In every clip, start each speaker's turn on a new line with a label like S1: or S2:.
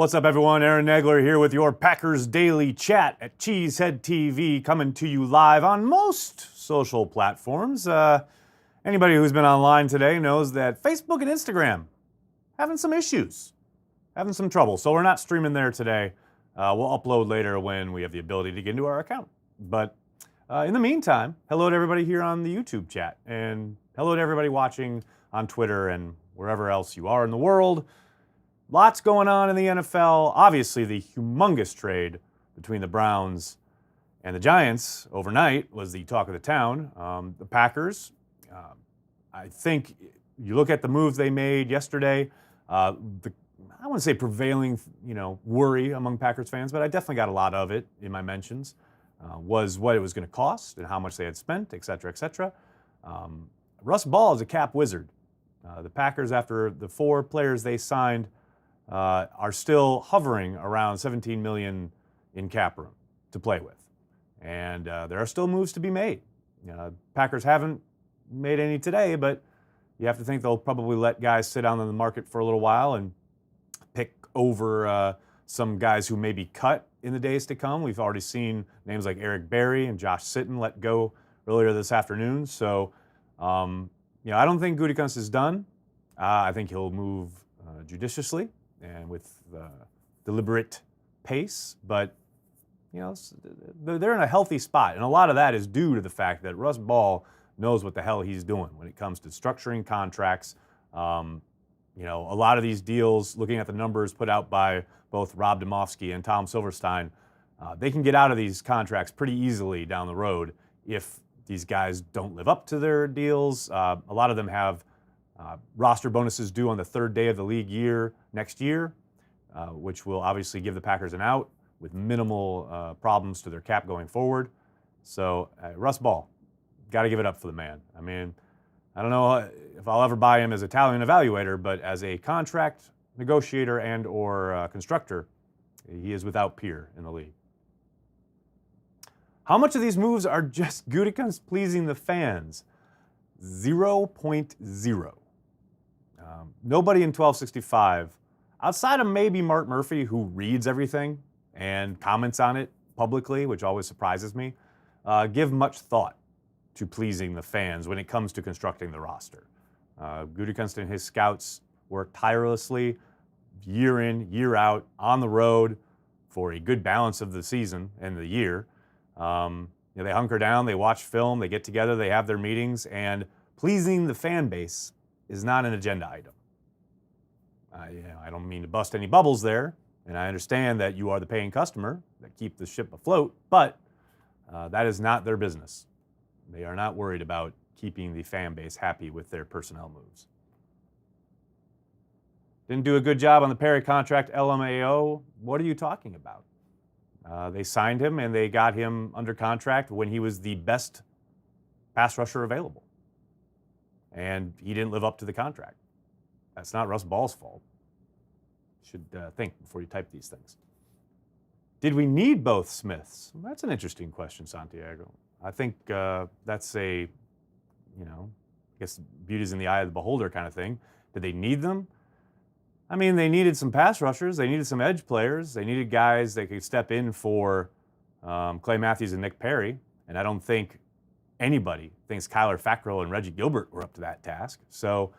S1: What's up, everyone? Aaron Nagler here with your Packers Daily Chat at Cheesehead TV, coming to you live on most social platforms. Anybody who's been online today knows that Facebook and Instagram having some issues, having some trouble. So we're not streaming there today. We'll upload later when we have the ability to get into our account. But in the meantime, hello to everybody here on the YouTube chat, and hello to everybody watching on Twitter and wherever else you are in the world. Lots going on in the NFL. Obviously, the humongous trade between the Browns and the Giants overnight was the talk of the town. The Packers, I think you look at the moves they made yesterday, I wouldn't say prevailing, worry among Packers fans, but I definitely got a lot of it in my mentions, was what it was going to cost and how much they had spent, et cetera, et cetera. Russ Ball is a cap wizard. The Packers, after the 4 players they signed, are still hovering around $17 million in cap room to play with. And there are still moves to be made. Packers haven't made any today, but you have to think they'll probably let guys sit down in the market for a little while and pick over some guys who may be cut in the days to come. We've already seen names like Eric Berry and Josh Sitton let go earlier this afternoon. So, I don't think Gutekunst is done. I think he'll move judiciously and with deliberate pace, but they're in a healthy spot, and a lot of that is due to the fact that Russ Ball knows what the hell he's doing when it comes to structuring contracts. A lot of these deals, looking at the numbers put out by both Rob Demovsky and Tom Silverstein, they can get out of these contracts pretty easily down the road if these guys don't live up to their deals. A lot of them have roster bonuses due on the 3rd day of the league year next year, which will obviously give the Packers an out with minimal problems to their cap going forward. So Russ Ball, got to give it up for the man. I mean, I don't know if I'll ever buy him as a talent evaluator, but as a contract negotiator and or constructor, he is without peer in the league. How much of these moves are just Gutekunst pleasing the fans? 0.0. Nobody in 1265, outside of maybe Mark Murphy, who reads everything and comments on it publicly, which always surprises me, give much thought to pleasing the fans when it comes to constructing the roster. Gutekunst and his scouts work tirelessly, year in, year out, on the road for a good balance of the season and the year. They hunker down, they watch film, they get together, they have their meetings, and pleasing the fan base is not an agenda item. I don't mean to bust any bubbles there, and I understand that you are the paying customer that keep the ship afloat, but that is not their business. They are not worried about keeping the fan base happy with their personnel moves. Didn't do a good job on the Perry contract, LMAO. What are you talking about? They signed him and they got him under contract when he was the best pass rusher available. And he didn't live up to the contract. That's not Russ Ball's fault. You should think before you type these things. Did we need both Smiths? Well, that's an interesting question, Santiago. I think that's I guess beauty's in the eye of the beholder kind of thing. Did they need them? I mean, they needed some pass rushers. They needed some edge players. They needed guys that could step in for Clay Matthews and Nick Perry. And I don't think anybody thinks Kyler Fackrell and Reggie Gilbert were up to that task. So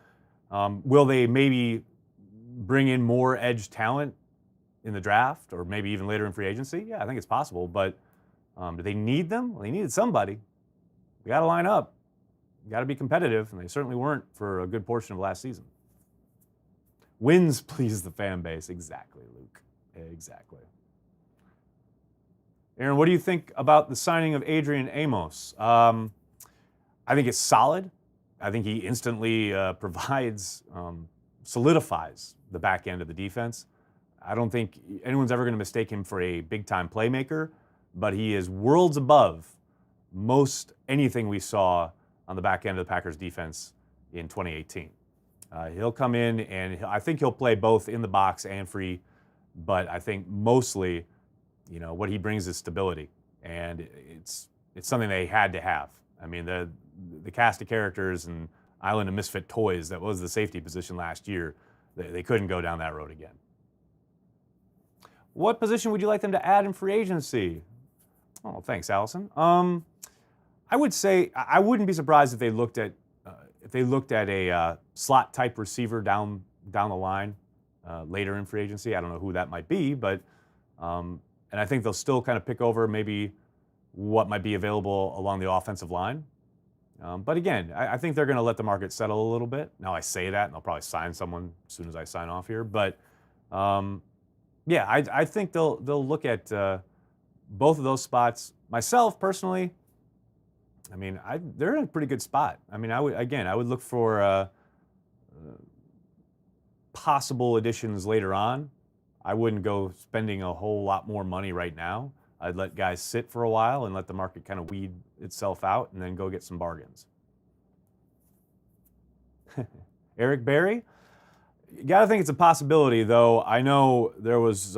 S1: will they maybe bring in more edge talent in the draft or maybe even later in free agency? Yeah, I think it's possible. But do they need them? Well, they needed somebody. You got to line up. You got to be competitive. And they certainly weren't for a good portion of last season. Wins please the fan base. Exactly, Luke. Exactly. Aaron, what do you think about the signing of Adrian Amos? I think it's solid. I think he instantly solidifies the back end of the defense. I don't think anyone's ever going to mistake him for a big-time playmaker, but he is worlds above most anything we saw on the back end of the Packers defense in 2018. He'll come in, and I think he'll play both in the box and free, but I think mostly, what he brings is stability, and it's something they had to have. I mean, the cast of characters and Island of Misfit Toys that was the safety position last year, they couldn't go down that road again. What position would you like them to add in free agency? Oh, thanks, Allison. I would say I wouldn't be surprised if they looked at a slot type receiver down the line later in free agency. I don't know who that might be, but and I think they'll still kind of pick over maybe what might be available along the offensive line. But again, I think they're going to let the market settle a little bit. Now I say that, and they'll probably sign someone as soon as I sign off here. But yeah, I think they'll look at both of those spots. Myself personally, I mean, they're in a pretty good spot. I mean, I would look for possible additions later on. I wouldn't go spending a whole lot more money right now. I'd let guys sit for a while and let the market kind of weed itself out and then go get some bargains. Eric Berry? You got to think it's a possibility, though. I know there was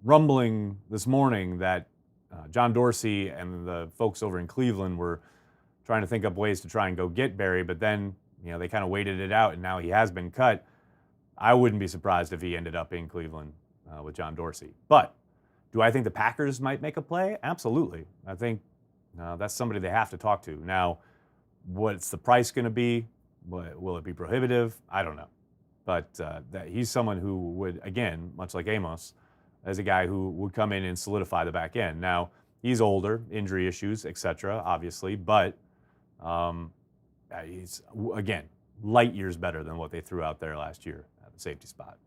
S1: rumbling this morning that John Dorsey and the folks over in Cleveland were trying to think up ways to try and go get Berry, but then they kind of waited it out, and now he has been cut. I wouldn't be surprised if he ended up in Cleveland with John Dorsey. But do I think the Packers might make a play? Absolutely. I think that's somebody they have to talk to. Now, what's the price going to be? Will it be prohibitive? I don't know. But that he's someone who would, again, much like Amos, as a guy who would come in and solidify the back end. Now, he's older, injury issues, etc., obviously, but he's, again, light years better than what they threw out there last year at the safety spot.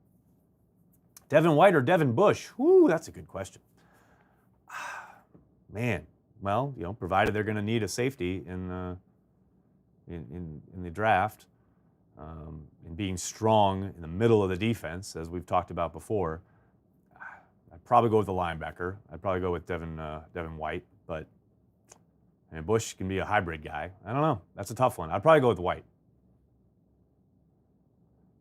S1: Devin White or Devin Bush? Whoo, that's a good question. Man, well, provided they're going to need a safety in the draft, and being strong in the middle of the defense, as we've talked about before, I'd probably go with the linebacker. I'd probably go with Devin White, but Bush can be a hybrid guy. I don't know. That's a tough one. I'd probably go with White.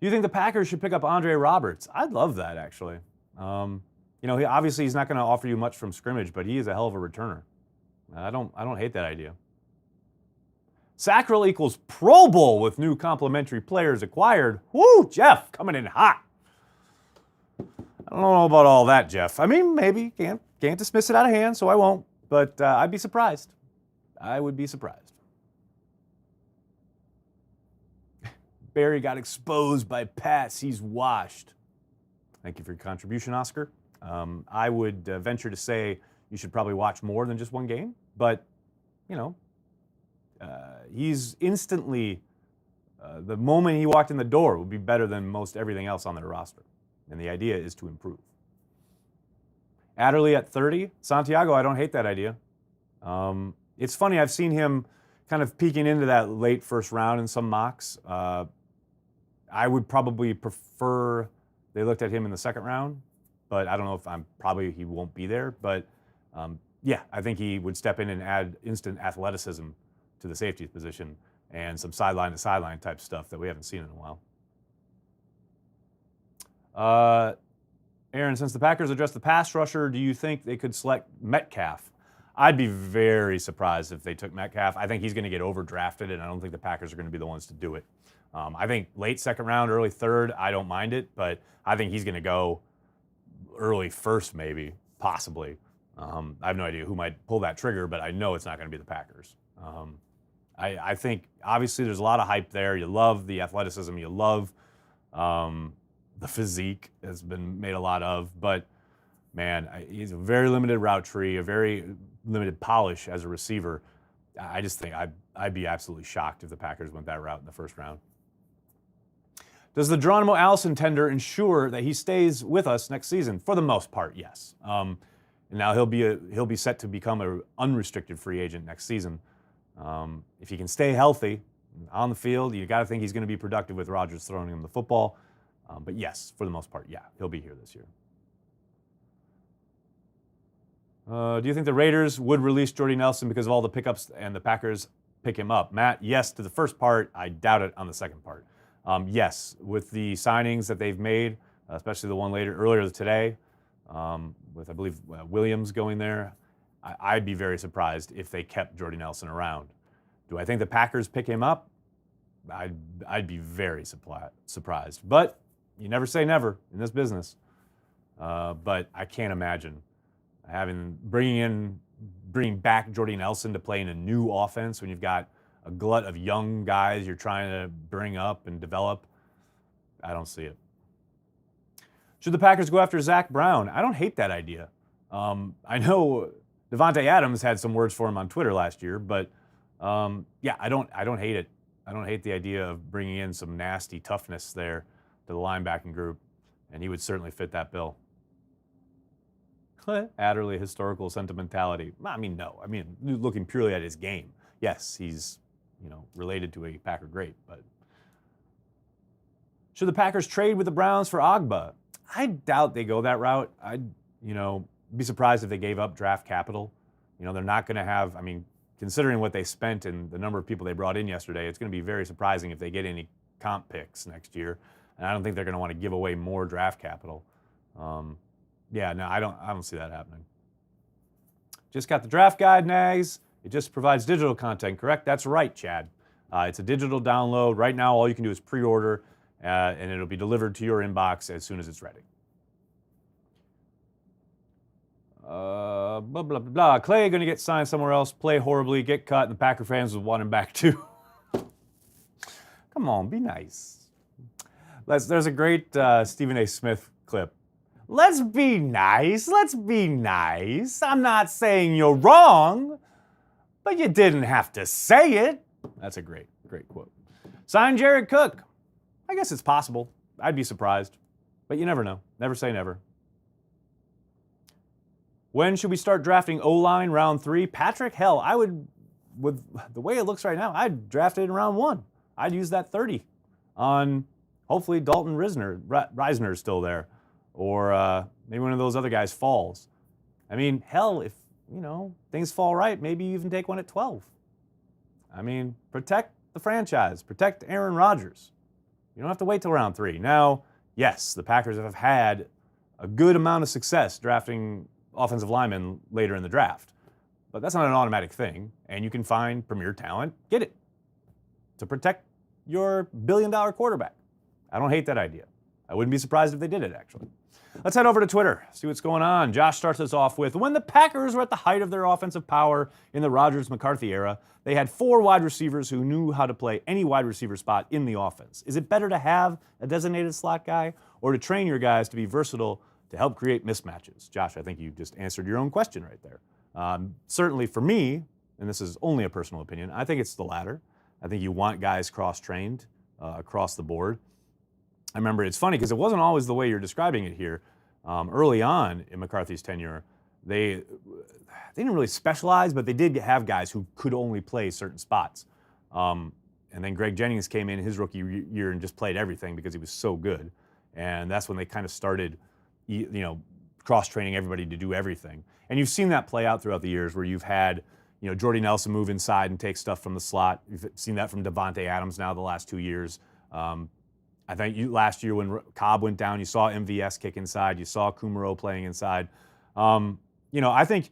S1: Do you think the Packers should pick up Andre Roberts? I'd love that, actually. Obviously he's not going to offer you much from scrimmage, but he is a hell of a returner. I don't hate that idea. Sackrell equals Pro Bowl with new complimentary players acquired. Woo, Jeff, coming in hot. I don't know about all that, Jeff. I mean, maybe can't dismiss it out of hand, so I won't. But I'd be surprised. I would be surprised. Barry got exposed by Pats. He's washed. Thank you for your contribution, Oscar. I would venture to say you should probably watch more than just one game. But, he's instantly, the moment he walked in the door would be better than most everything else on their roster. And the idea is to improve. Adderley at 30. Santiago, I don't hate that idea. It's funny, I've seen him kind of peeking into that late first round in some mocks. I would probably prefer they looked at him in the second round, but I don't know if he won't be there. But yeah, I think he would step in and add instant athleticism to the safety position and some sideline to sideline type stuff that we haven't seen in a while. Aaron, since the Packers addressed the pass rusher, do you think they could select Metcalf? I'd be very surprised if they took Metcalf. I think he's going to get overdrafted, and I don't think the Packers are going to be the ones to do it. I think late second round, early third, I don't mind it, but I think he's going to go early first, maybe, possibly. I have no idea who might pull that trigger, but I know it's not going to be the Packers. I think, obviously, there's a lot of hype there. You love the athleticism. You love the physique has been made a lot of, but, man, he's a very limited route tree, a very limited polish as a receiver. I just think I'd be absolutely shocked if the Packers went that route in the first round. Does the Geronimo Allison tender ensure that he stays with us next season? For the most part, yes. And now he'll be set to become an unrestricted free agent next season. If he can stay healthy on the field, you got to think he's going to be productive with Rodgers throwing him the football. But yes, for the most part, yeah, he'll be here this year. Do you think the Raiders would release Jordy Nelson because of all the pickups and the Packers pick him up? Matt, yes to the first part. I doubt it on the second part. Yes, with the signings that they've made, especially the one earlier today, with, I believe, Williams going there, I'd be very surprised if they kept Jordy Nelson around. Do I think the Packers pick him up? I'd be very surprised. But you never say never in this business. But I can't imagine bringing back Jordy Nelson to play in a new offense when you've got a glut of young guys you're trying to bring up and develop. I don't see it. Should the Packers go after Zach Brown? I don't hate that idea. I know Devontae Adams had some words for him on Twitter last year, but yeah, I don't hate it. I don't hate the idea of bringing in some nasty toughness there to the linebacking group, and he would certainly fit that bill. Adderley historical sentimentality. I mean, no. I mean, looking purely at his game, yes, he's related to a Packer great, but should the Packers trade with the Browns for Agba? I doubt they go that route. I'd be surprised if they gave up draft capital. They're not going to have. I mean, considering what they spent and the number of people they brought in yesterday, it's going to be very surprising if they get any comp picks next year. And I don't think they're going to want to give away more draft capital. Yeah, no, I don't see that happening. Just got the draft guide, Nags. It just provides digital content, correct? That's right, Chad. It's a digital download. Right now, all you can do is pre-order, and it'll be delivered to your inbox as soon as it's ready. Blah, blah, blah, blah. Clay going to get signed somewhere else, play horribly, get cut, and the Packer fans would want him back too. Come on, be nice. There's a great Stephen A. Smith clip. Let's be nice. Let's be nice. I'm not saying you're wrong, but you didn't have to say it. That's a great quote. Sign Jared Cook. I guess it's possible. I'd be surprised, but you never know. Never say never. When should we start drafting O-line round 3? Patrick, hell, I would, with the way it looks right now, I'd draft it in round 1. I'd use that 30 on hopefully Dalton Reisner's still there. Or maybe one of those other guys falls. I mean, hell, if, things fall right, maybe you even take one at 12. I mean, protect the franchise. Protect Aaron Rodgers. You don't have to wait till round 3. Now, yes, the Packers have had a good amount of success drafting offensive linemen later in the draft. But that's not an automatic thing, and you can find premier talent, get it, to protect your billion-dollar quarterback. I don't hate that idea. I wouldn't be surprised if they did it, actually. Let's head over to Twitter, see what's going on. Josh starts us off with, when the Packers were at the height of their offensive power in the Rodgers-McCarthy era, they had 4 wide receivers who knew how to play any wide receiver spot in the offense. Is it better to have a designated slot guy or to train your guys to be versatile to help create mismatches? Josh, I think you just answered your own question right there. Certainly for me, and this is only a personal opinion, I think it's the latter. I think you want guys cross-trained across the board. I remember it's funny because it wasn't always the way you're describing it here. Early on in McCarthy's tenure, they didn't really specialize, but they did have guys who could only play certain spots. And then Greg Jennings came in his rookie year and just played everything because he was so good. And that's when they kind of started, cross-training everybody to do everything. And you've seen that play out throughout the years where you've had, Jordy Nelson move inside and take stuff from the slot. You've seen that from Devontae Adams now the last 2 years. I think last year when Cobb went down, you saw MVS kick inside. You saw Kumaro playing inside. I think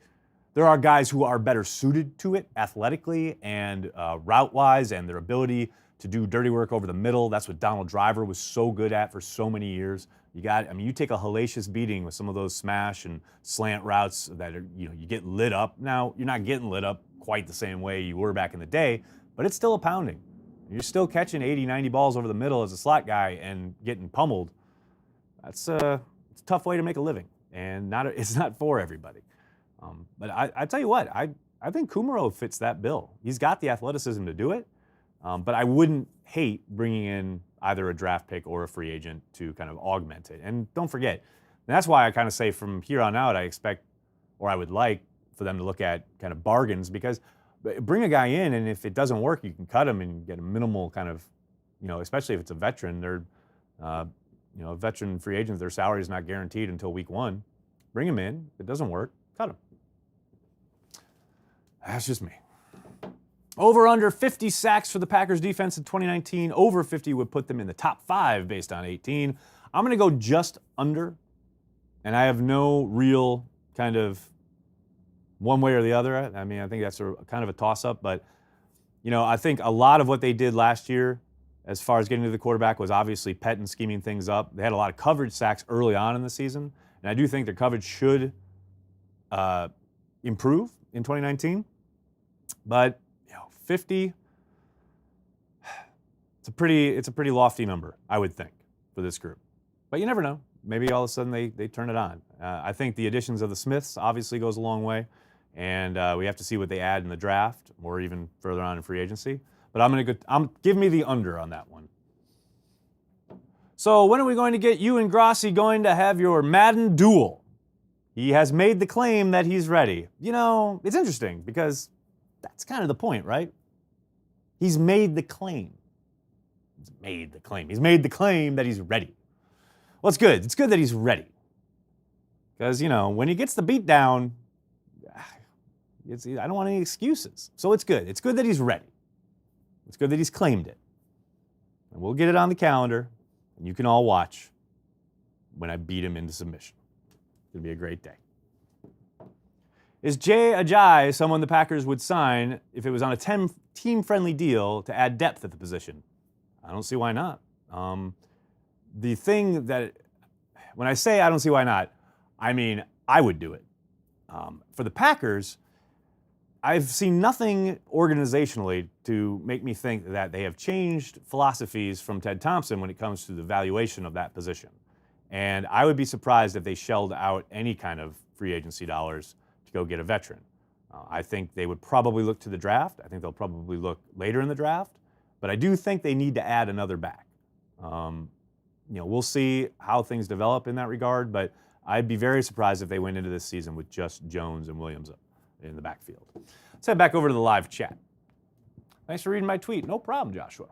S1: there are guys who are better suited to it athletically and route-wise and their ability to do dirty work over the middle. That's what Donald Driver was so good at for so many years. You take a hellacious beating with some of those smash and slant routes that are, you get lit up. Now, you're not getting lit up quite the same way you were back in the day, but it's still a pounding. You're still catching 80, 90 balls over the middle as a slot guy and getting pummeled. It's a tough way to make a living, and it's not for everybody. But I tell you what, I think Kumaro fits that bill. He's got the athleticism to do it, but I wouldn't hate bringing in either a draft pick or a free agent to kind of augment it. And don't forget, and that's why I kind of say from here on out, I expect, or I would like for them to look at kind of bargains, because bring a guy in, and if it doesn't work, you can cut him and get a minimal kind of, especially if it's a veteran. They're, veteran free agents, their salary is not guaranteed until week 1. Bring him in. If it doesn't work, cut him. That's just me. Over under 50 sacks for the Packers defense in 2019. Over 50 would put them in the top 5 based on 18. I'm going to go just under, and I have no real kind of one way or the other. I mean, I think that's kind of a toss-up, but, I think a lot of what they did last year as far as getting to the quarterback was obviously Pettin scheming things up. They had a lot of coverage sacks early on in the season, And I do think their coverage should improve in 2019. But 50, it's a pretty lofty number, I would think, for this group. But you never know. Maybe all of a sudden they turn it on. I think the additions of the Smiths obviously goes a long way, and we have to see what they add in the draft or even further on in free agency. But give me the under on that one. So when are we going to get you and Grossi going to have your Madden duel? He has made the claim that he's ready. It's interesting because that's kind of the point, right? He's made the claim. He's made the claim that he's ready. Well, it's good. It's good that he's ready. Because, when he gets the beat down, I don't want any excuses. So it's good. It's good that he's ready. It's good that he's claimed it. And we'll get it on the calendar, and you can all watch when I beat him into submission. It's going to be a great day. Is Jay Ajayi someone the Packers would sign if it was on a team-friendly deal to add depth at the position? I don't see why not. The thing that, when I say I don't see why not, I mean I would do it. For the Packers, I've seen nothing organizationally to make me think that they have changed philosophies from Ted Thompson when it comes to the valuation of that position. And I would be surprised if they shelled out any kind of free agency dollars to go get a veteran. I think they would probably look to the draft. I think they'll probably look later in the draft. But I do think they need to add another back. We'll see how things develop in that regard, but I'd be very surprised if they went into this season with just Jones and Williams in the backfield. Let's head back over to the live chat. Thanks for reading my tweet. No problem, Joshua.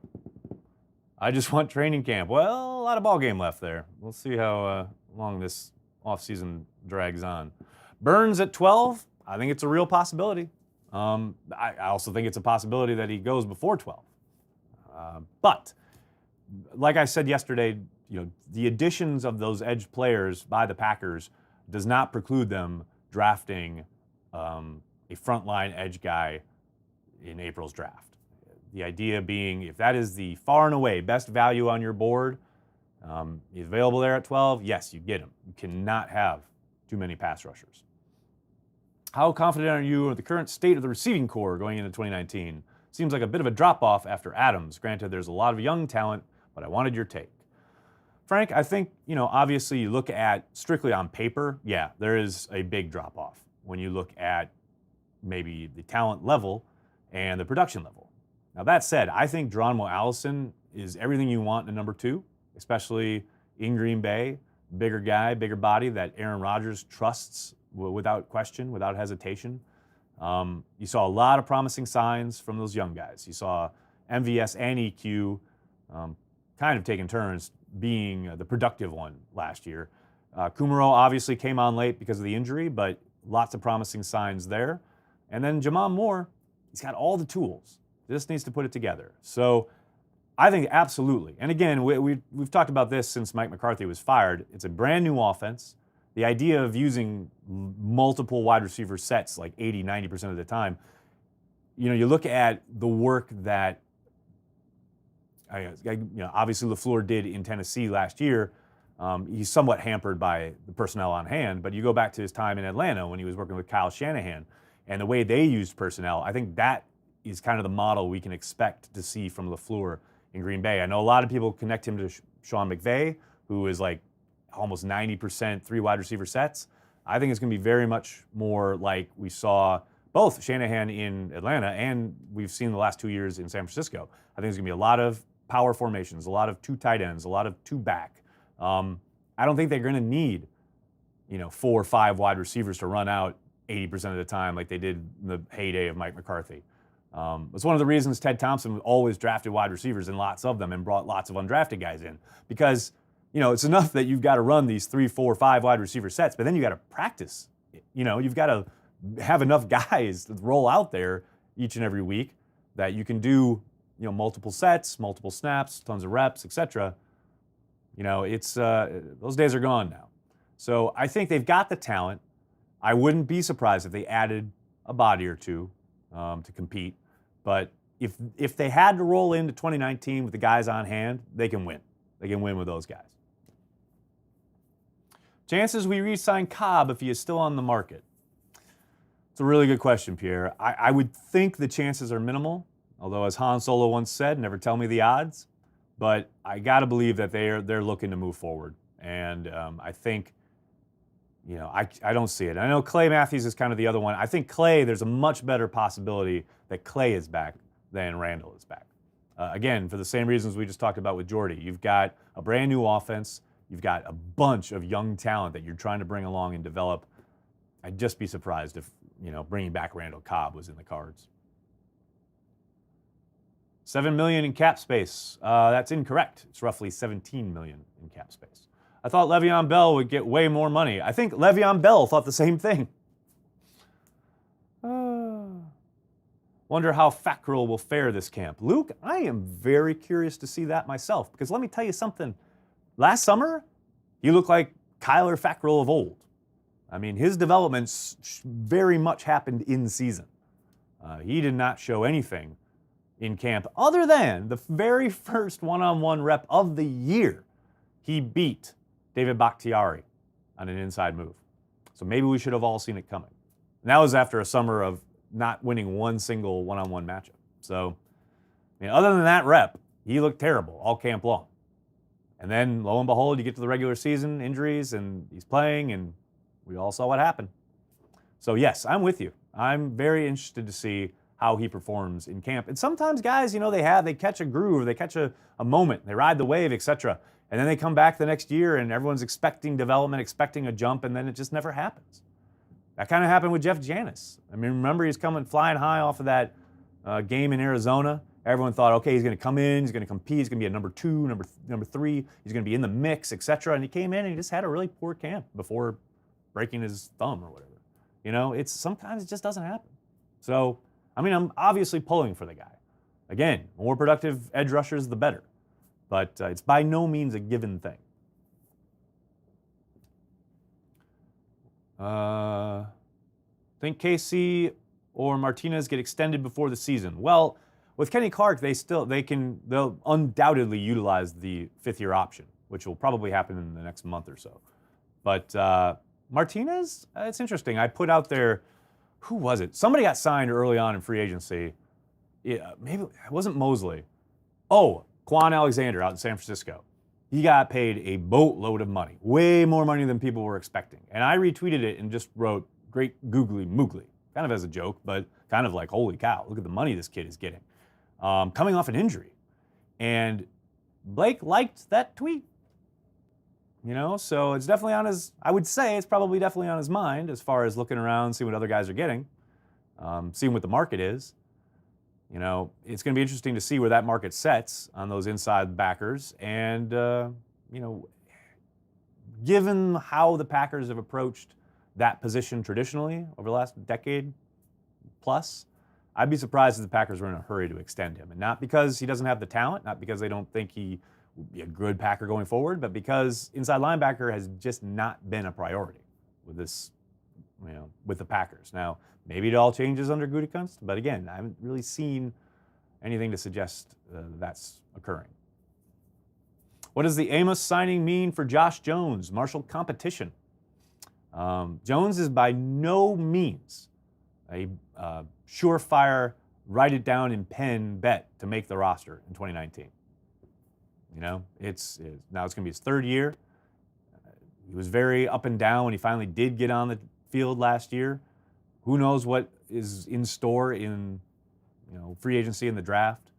S1: I just want training camp. Well, a lot of ball game left there. We'll see how long this offseason drags on. Burns at 12, I think it's a real possibility. I also think it's a possibility that he goes before 12. But like I said yesterday, the additions of those edge players by the Packers does not preclude them drafting a frontline edge guy in April's draft. The idea being, if that is the far and away best value on your board, he's available there at 12, yes, you get him. You cannot have too many pass rushers. How confident are you in the current state of the receiving core going into 2019? Seems like a bit of a drop-off after Adams. Granted, there's a lot of young talent, but I wanted your take. Frank, I think, obviously you look at strictly on paper, yeah, there is a big drop-off when you look at maybe the talent level and the production level. Now, that said, I think Geronimo Allison is everything you want in a number 2, especially in Green Bay. Bigger guy, bigger body that Aaron Rodgers trusts without question, without hesitation. You saw a lot of promising signs from those young guys. You saw MVS and EQ kind of taking turns being the productive one last year. Kumaro obviously came on late because of the injury, but lots of promising signs there. And then Jamon Moore, he's got all the tools. Just needs to put it together. So I think absolutely. And again, we've talked about this since Mike McCarthy was fired. It's a brand new offense. The idea of using multiple wide receiver sets like 80, 90% of the time, you look at the work that obviously LaFleur did in Tennessee last year. He's somewhat hampered by the personnel on hand, but you go back to his time in Atlanta when he was working with Kyle Shanahan and the way they used personnel, I think that is kind of the model we can expect to see from LaFleur in Green Bay. I know a lot of people connect him to Sean McVay, who is like almost 90% 3 wide receiver sets. I think it's going to be very much more like we saw both Shanahan in Atlanta and we've seen the last 2 years in San Francisco. I think it's going to be a lot of power formations, a lot of 2 tight ends, a lot of 2 back. I don't think they're going to need, 4 or 5 wide receivers to run out 80% of the time like they did in the heyday of Mike McCarthy. It's one of the reasons Ted Thompson always drafted wide receivers and lots of them and brought lots of undrafted guys in because, it's enough that you've got to run these 3, 4, 5 wide receiver sets, but then you got to practice. You've got to have enough guys to roll out there each and every week that you can do, multiple sets, multiple snaps, tons of reps, etc. It's those days are gone now. So I think they've got the talent. I wouldn't be surprised if they added a body or 2 to compete. But if they had to roll into 2019 with the guys on hand, they can win. They can win with those guys. Chances we re-sign Cobb if he is still on the market? It's a really good question, Pierre. I would think the chances are minimal, although as Han Solo once said, never tell me the odds. But I got to believe that they're looking to move forward. And I think, I don't see it. I know Clay Matthews is kind of the other one. I think Clay, there's a much better possibility that Clay is back than Randall is back. Again, for the same reasons we just talked about with Jordy. You've got a brand new offense. You've got a bunch of young talent that you're trying to bring along and develop. I'd just be surprised if, bringing back Randall Cobb was in the cards. $7 million in cap space. That's incorrect. It's roughly $17 million in cap space. I thought Le'Veon Bell would get way more money. I think Le'Veon Bell thought the same thing. Wonder how Fackrell will fare this camp. Luke, I am very curious to see that myself, because let me tell you something. Last summer, he looked like Kyler Fackrell of old. I mean, his development very much happened in season. He did not show anything in camp other than the very first one-on-one rep of the year. He beat David Bakhtiari on an inside move. So maybe we should have all seen it coming. And that was after a summer of not winning one single one-on-one matchup. So, other than that rep, he looked terrible all camp long. And then, lo and behold, you get to the regular season, injuries, and he's playing, and we all saw what happened. So yes, I'm with you. I'm very interested to see how he performs in camp. And sometimes guys, they catch a groove, they catch a moment, they ride the wave, etc. And then they come back the next year and everyone's expecting development, expecting a jump, and then it just never happens. That kind of happened with Jeff Janis. I mean, remember he's coming flying high off of that game in Arizona. Everyone thought, okay, he's going to come in, he's going to compete, he's going to be a number 2, number 3, he's going to be in the mix, etc. And he came in and he just had a really poor camp before breaking his thumb or whatever. It's sometimes it just doesn't happen. So, I'm obviously pulling for the guy. Again, more productive edge rushers, the better. But it's by no means a given thing. Think KC or Martinez get extended before the season? Well, with Kenny Clark, they'll undoubtedly utilize the 5th-year option, which will probably happen in the next month or so. But Martinez, it's interesting. I put out there, who was it? Somebody got signed early on in free agency. Yeah, maybe it wasn't Mosley. Oh, Quan Alexander out in San Francisco. He got paid a boatload of money, way more money than people were expecting. And I retweeted it and just wrote, great googly moogly, kind of as a joke, but kind of like, holy cow, look at the money this kid is getting. Coming off an injury. And Blake liked that tweet. So it's definitely on his, I would say it's probably definitely on his mind as far as looking around, seeing what other guys are getting, seeing what the market is. It's going to be interesting to see where that market sets on those inside backers. And, given how the Packers have approached that position traditionally over the last decade plus, I'd be surprised if the Packers were in a hurry to extend him. And not because he doesn't have the talent, not because they don't think he would be a good Packer going forward, but because inside linebacker has just not been a priority with this, with the Packers. Now, maybe it all changes under Gutekunst, but again, I haven't really seen anything to suggest that's occurring. What does the Amos signing mean for Josh Jones? Marshall competition. Jones is by no means a surefire, write it down in pen bet to make the roster in 2019. Now it's going to be his 3rd year. He was very up and down when he finally did get on the field last year. Who knows what is in store in free agency and the draft.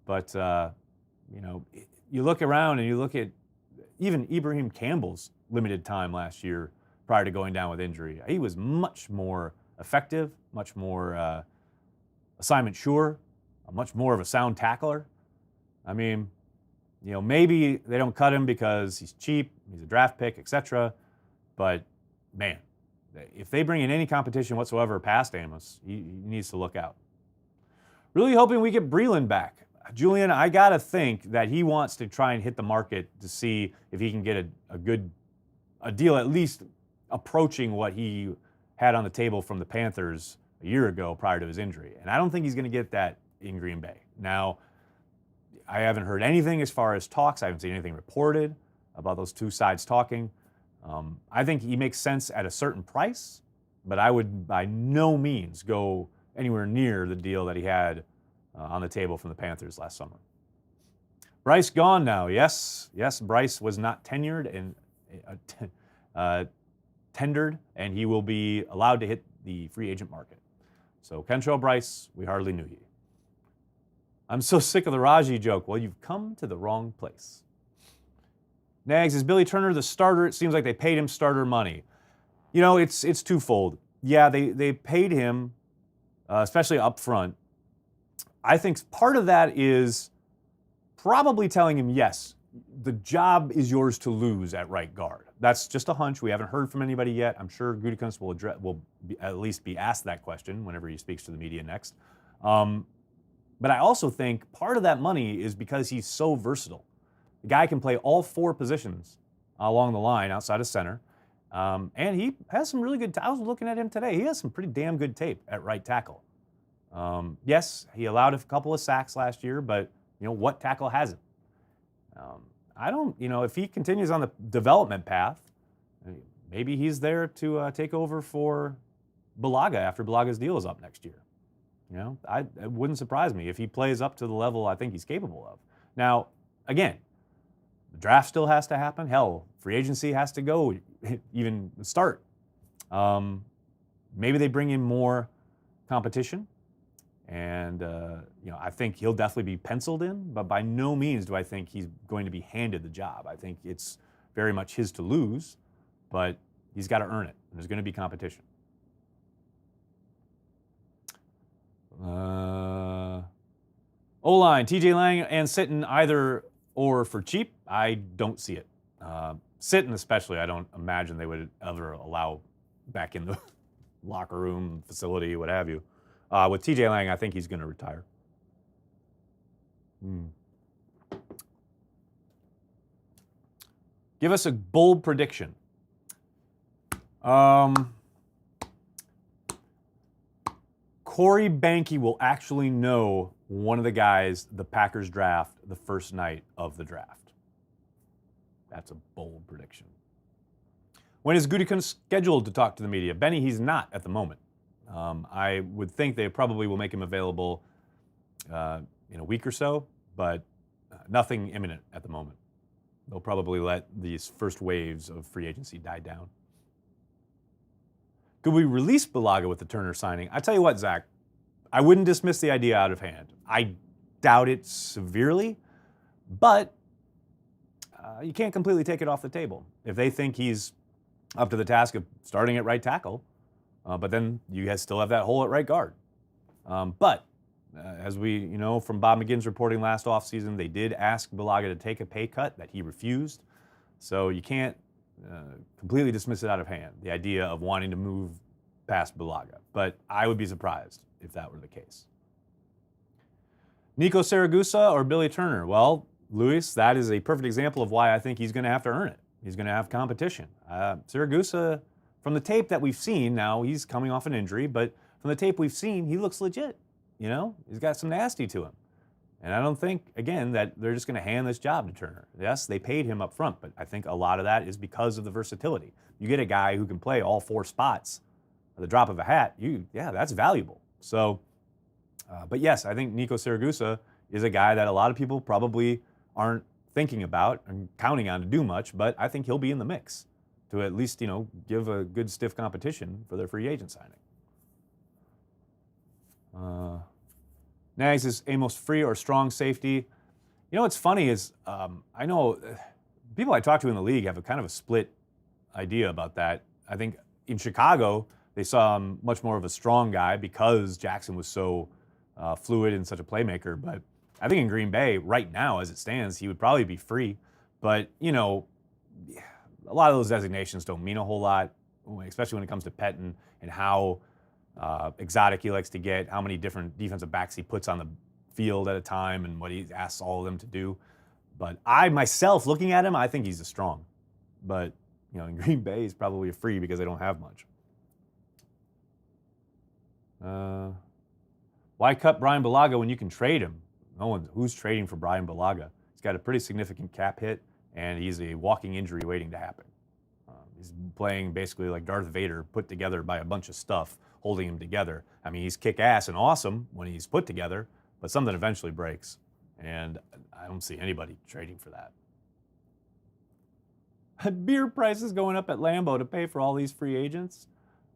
S1: But you look around and you look at even Ibrahim Campbell's limited time last year prior to going down with injury. He was much more effective, much more assignment sure, much more of a sound tackler. Maybe they don't cut him because he's cheap, he's a draft pick, etc. But, man, if they bring in any competition whatsoever past Amos, he needs to look out. Really hoping we get Breeland back. Julian, I got to think that he wants to try and hit the market to see if he can get a deal at least approaching what he had on the table from the Panthers a year ago prior to his injury. And I don't think he's going to get that in Green Bay. Now, I haven't heard anything as far as talks. I haven't seen anything reported about those two sides talking. I think he makes sense at a certain price, but I would by no means go anywhere near the deal that he had on the table from the Panthers last summer. Bryce gone now. Yes, Bryce was not tenured and tendered, and he will be allowed to hit the free agent market. So Kentrell Bryce, we hardly knew ye. I'm so sick of the Raji joke. Well, you've come to the wrong place. Nags, is Billy Turner the starter? It seems like they paid him starter money. You know, it's twofold. Yeah, they paid him, especially up front. I think part of that is probably telling him, yes, the job is yours to lose at right guard. That's just a hunch. We haven't heard from anybody yet. I'm sure Gutekunst will at least be asked that question whenever he speaks to the media next. But I also think part of that money is because he's so versatile. The guy can play all four positions along the line outside of center. And he has some really good, I was looking at him today. He has some pretty damn good tape at right tackle. Yes, he allowed a couple of sacks last year, but you know, what tackle hasn't? I don't, you know, if he continues on the development path, maybe he's there to take over for Bulaga after Bulaga's deal is up next year. You know, it wouldn't surprise me if he plays up to the level I think he's capable of. Now, again, the draft still has to happen. Hell, free agency has to go, even start. Maybe they bring in more competition. And, you know, I think he'll definitely be penciled in, but by no means do I think he's going to be handed the job. I think it's very much his to lose, but he's got to earn it, and there's going to be competition. O-line, TJ Lang and Sitton, either or for cheap, I don't see it. Sitton especially, I don't imagine they would ever allow back in the locker room, facility, what have you. With TJ Lang, I think he's going to retire. Give us a bold prediction. Corey Banke will actually know one of the guys the Packers draft the first night of the draft. That's a bold prediction. When is Gutekunst scheduled to talk to the media? Benny, he's not at the moment. I would think they probably will make him available in a week or so, but nothing imminent at the moment. They'll probably let these first waves of free agency die down. Could we release Bulaga with the Turner signing? I tell you what, Zach, I wouldn't dismiss the idea out of hand. I doubt it severely, but you can't completely take it off the table. If they think he's up to the task of starting at right tackle, but then you guys still have that hole at right guard. But as we, you know, from Bob McGinn's reporting last offseason, they did ask Bulaga to take a pay cut that he refused. So you can't completely dismiss it out of hand, the idea of wanting to move past Bulaga. But I would be surprised if that were the case. Nico Siragusa or Billy Turner? Well, Luis, that is a perfect example of why I think he's going to have to earn it. He's going to have competition. Siragusa, from the tape that we've seen, now he's coming off an injury, but from the tape we've seen, he looks legit. You know, he's got some nasty to him. And I don't think, again, that they're just going to hand this job to Turner. Yes, they paid him up front, but I think a lot of that is because of the versatility. You get a guy who can play all four spots at the drop of a hat, that's valuable. So, but yes, I think Nico Siragusa is a guy that a lot of people probably aren't thinking about and counting on to do much, but I think he'll be in the mix to at least, you know, give a good stiff competition for their free agent signing. Nags is Amos free or strong safety. You know what's funny is I know people I talk to in the league have a kind of a split idea about that. I think in Chicago they saw him much more of a strong guy because Jackson was so fluid and such a playmaker. But I think in Green Bay right now, as it stands, he would probably be free. But you know, a lot of those designations don't mean a whole lot, especially when it comes to Pettin and how exotic he likes to get, how many different defensive backs he puts on the field at a time, and what he asks all of them to do. But I myself, looking at him, I think he's a strong. But you know, in Green Bay, he's probably a free because they don't have much. Why cut Brian Bulaga when you can trade him? Who's trading for Brian Bulaga? He's got a pretty significant cap hit, and he's a walking injury waiting to happen. He's playing basically like Darth Vader put together by a bunch of stuff holding him together. I mean, he's kick-ass and awesome when he's put together, but something eventually breaks. And I don't see anybody trading for that. Beer prices going up at Lambeau to pay for all these free agents?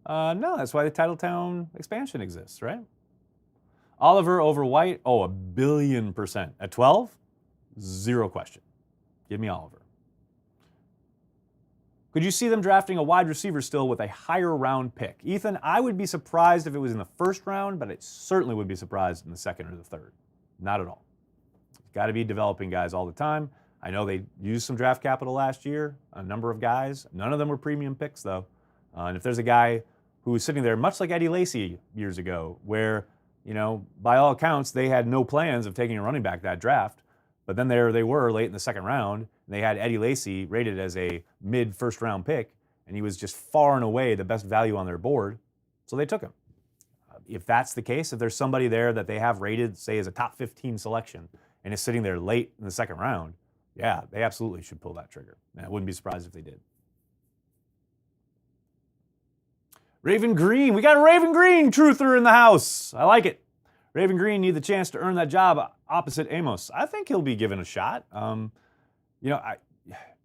S1: No, that's why the Titletown expansion exists, right? Oliver over White, oh, 1,000,000,000%. At 12? Zero question. Give me Oliver. Could you see them drafting a wide receiver still with a higher round pick? Ethan, I would be surprised if it was in the first round, but I certainly would be surprised in the second or the third. Not at all. You've got to be developing guys all the time. I know they used some draft capital last year, a number of guys. None of them were premium picks, though. And if there's a guy who was sitting there, much like Eddie Lacy years ago, where, you know, by all accounts, they had no plans of taking a running back that draft, but then there they were late in the second round, and they had Eddie Lacy rated as a mid-first round pick, and he was just far and away the best value on their board, so they took him. If that's the case, if there's somebody there that they have rated, say, as a top 15 selection, and is sitting there late in the second round, yeah, they absolutely should pull that trigger. And I wouldn't be surprised if they did. Raven Green. We got a Raven Green truther in the house. I like it. Raven Green need the chance to earn that job opposite Amos. I think he'll be given a shot. You know,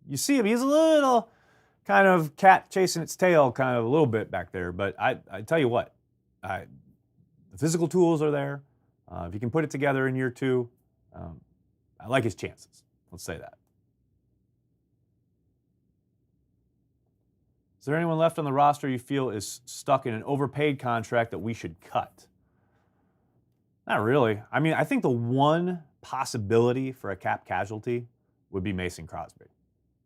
S1: you see him. He's a little kind of cat chasing its tail, kind of a little bit back there. But I tell you what, the physical tools are there. If he can put it together in year two, I like his chances. Let's say that. Is there anyone left on the roster you feel is stuck in an overpaid contract that we should cut? Not really. I mean, I think the one possibility for a cap casualty would be Mason Crosby.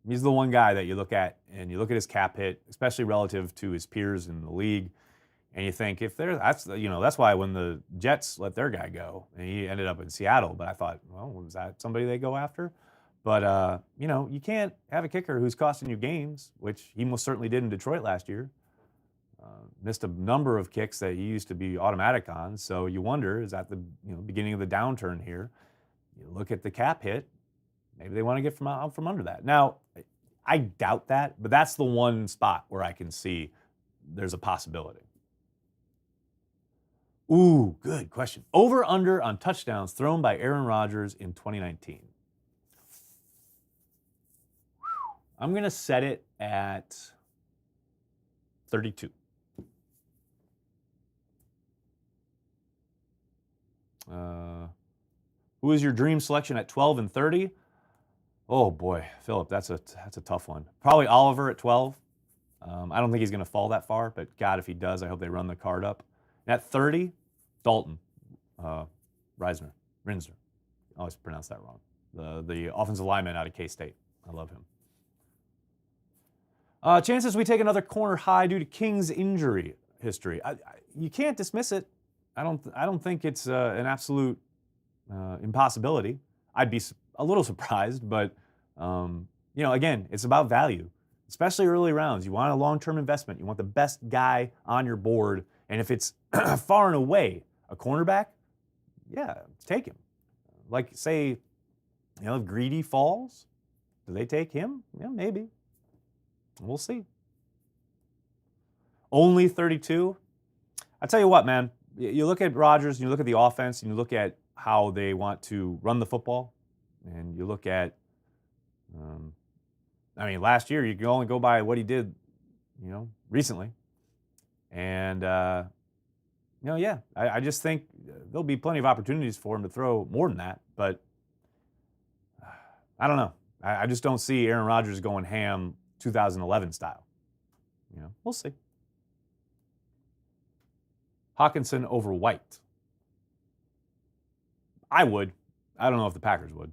S1: He's the one guy that you look at, and you look at his cap hit, especially relative to his peers in the league, and you think that's why when the Jets let their guy go, and he ended up in Seattle, but I thought, well, was that somebody they go after? But, you can't have a kicker who's costing you games, which he most certainly did in Detroit last year. Missed a number of kicks that he used to be automatic on. So you wonder, is that the beginning of the downturn here? You look at the cap hit, maybe they want to get out from under that. Now, I doubt that, but that's the one spot where I can see there's a possibility. Ooh, good question. Over under on touchdowns thrown by Aaron Rodgers in 2019. I'm going to set it at 32. Who is your dream selection at 12 and 30? Oh boy, Philip, that's a tough one. Probably Oliver at 12. I don't think he's going to fall that far, but God, if he does, I hope they run the card up. And at 30, Dalton Rinsner. I always pronounce that wrong. The offensive lineman out of K-State. I love him. Chances we take another corner high due to King's injury history. You can't dismiss it. I don't think it's an absolute impossibility. I'd be a little surprised, but again, it's about value, especially early rounds. You want a long-term investment. You want the best guy on your board, and if it's far and away a cornerback, yeah, take him. Like say, if Greedy falls, do they take him? Yeah, maybe. We'll see. Only 32. I tell you what, man. You look at Rodgers, and you look at the offense, and you look at how they want to run the football, and you look at, last year you can only go by what he did, recently, and I just think there'll be plenty of opportunities for him to throw more than that, but I don't know. I just don't see Aaron Rodgers going ham 2011 style. We'll see. Hawkinson over White. I would. I don't know if the Packers would.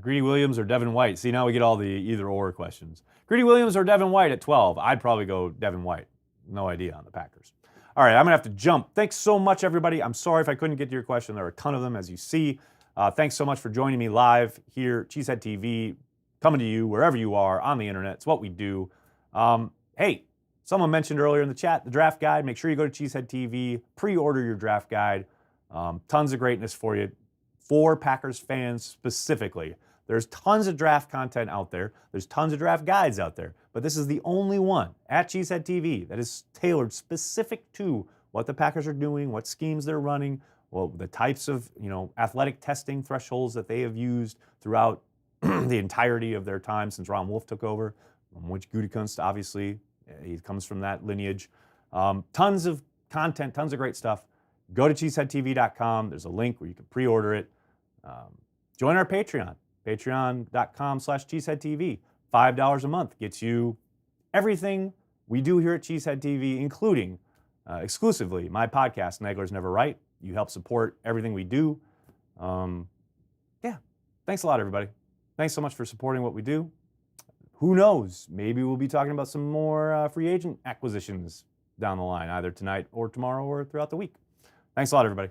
S1: Greedy Williams or Devin White. See, now we get all the either-or questions. Greedy Williams or Devin White at 12. I'd probably go Devin White. No idea on the Packers. All right, I'm going to have to jump. Thanks so much, everybody. I'm sorry if I couldn't get to your question. There are a ton of them, as you see. Thanks so much for joining me live here, Cheesehead TV, coming to you wherever you are on the internet. It's what we do. Hey, someone mentioned earlier in the chat, the draft guide. Make sure you go to Cheesehead TV, pre-order your draft guide. Tons of greatness for you, for Packers fans specifically. There's tons of draft content out there. There's tons of draft guides out there. But this is the only one at Cheesehead TV that is tailored specific to what the Packers are doing, what schemes they're running, well, the types of athletic testing thresholds that they have used throughout the entirety of their time since Ron Wolf took over, which Gutekunst, obviously, he comes from that lineage. Tons of content, tons of great stuff. Go to cheeseheadtv.com. There's a link where you can pre-order it. Join our Patreon, patreon.com/cheeseheadtv. $5 a month gets you everything we do here at Cheesehead TV, including exclusively my podcast, Naglers Never Right. You help support everything we do. Yeah, thanks a lot, everybody. Thanks so much for supporting what we do. Who knows? Maybe we'll be talking about some more free agent acquisitions down the line, either tonight or tomorrow or throughout the week. Thanks a lot, everybody.